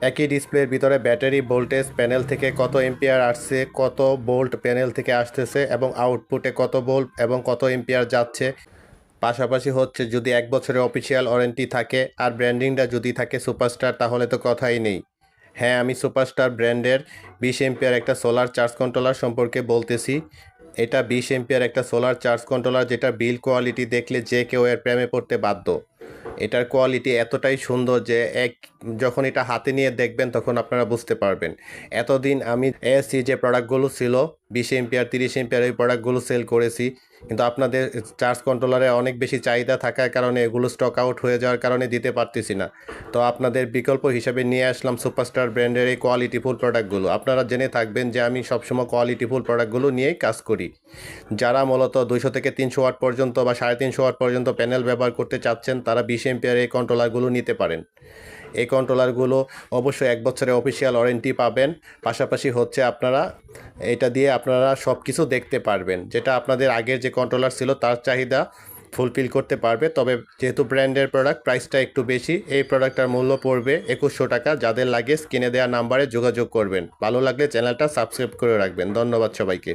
একই ডিসপ্লের ভিতরে ব্যাটারি ভোল্টেজ প্যানেল থেকে কত এম্পিয়ার আসছে, কত ভোল্ট প্যানেল থেকে আসতেছে এবং আউটপুটে কত ভোল্ট এবং কত এম্পিয়ার যাচ্ছে। পাশাপাশি হচ্ছে যদি 1 বছরের অফিসিয়াল ওয়ারেন্টি থাকে আর ব্র্যান্ডিংটা যদি থাকে সুপারস্টার, তাহলে তো কথাই নেই। হ্যাঁ, আমি সুপারস্টার ব্র্যান্ডের 20 এম্পিয়ার একটা সোলার চার্জ কন্ট্রোলার সম্পর্কে বলতেছি। এটা 20 এম্পিয়ার একটা সোলার চার্জ কন্ট্রোলার, যেটা বিল কোয়ালিটি দেখলে যে কেউ এর প্রেমে পড়তে বাধ্য। এটার কোয়ালিটি এতটাই সুন্দর যে যখন এটা হাতে নিয়ে দেখবেন তখন আপনারা বুঝতে পারবেন। এতদিন আমি এএসসি যে প্রোডাক্টগুলো ছিল 20 এম্পিয়ার 30 এম্পিয়ার এই প্রোডাক্টগুলো সেল করেছি, কিন্তু আপনাদের চার্জ কন্ট্রোলারে অনেক বেশি চাহিদা থাকার কারণে এগুলো স্টক আউট হয়ে যাওয়ার কারণে দিতে পারতেছি না। তো আপনাদের বিকল্প হিসাবে নিয়ে আসলাম সুপারস্টার ব্র্যান্ডের এই কোয়ালিটিফুল প্রোডাক্টগুলো। আপনারা জেনে থাকবেন যে আমি সবসময় কোয়ালিটিফুল প্রোডাক্টগুলো নিয়েই কাজ করি। যারা মূলত 200 থেকে 300 ওয়াট পর্যন্ত বা 350 ওয়াট পর্যন্ত প্যানেল ব্যবহার করতে চাচ্ছেন, তারা 20 এম্পিয়ার এই কন্ট্রোলারগুলো নিতে পারেন। এই কন্ট্রোলারগুলো অবশ্যই 1 বছরের অফিসিয়াল ওয়ারেন্টি পাবেন। পাশাপাশি হচ্ছে আপনারা এটা দিয়ে আপনারা সব কিছু দেখতে পারবেন, যেটা আপনাদের আগের যে কন্ট্রোলার ছিল তার চাহিদা ফুলফিল করতে পারবে। তবে যেহেতু ব্র্যান্ডের প্রোডাক্ট, প্রাইসটা একটু বেশি। এই প্রোডাক্টটার মূল্য পড়বে 2100 টাকা। যাদের লাগে স্ক্রিনে দেওয়া নাম্বারে যোগাযোগ করবেন। ভালো লাগলে চ্যানেলটা সাবস্ক্রাইব করে রাখবেন। ধন্যবাদ সবাইকে।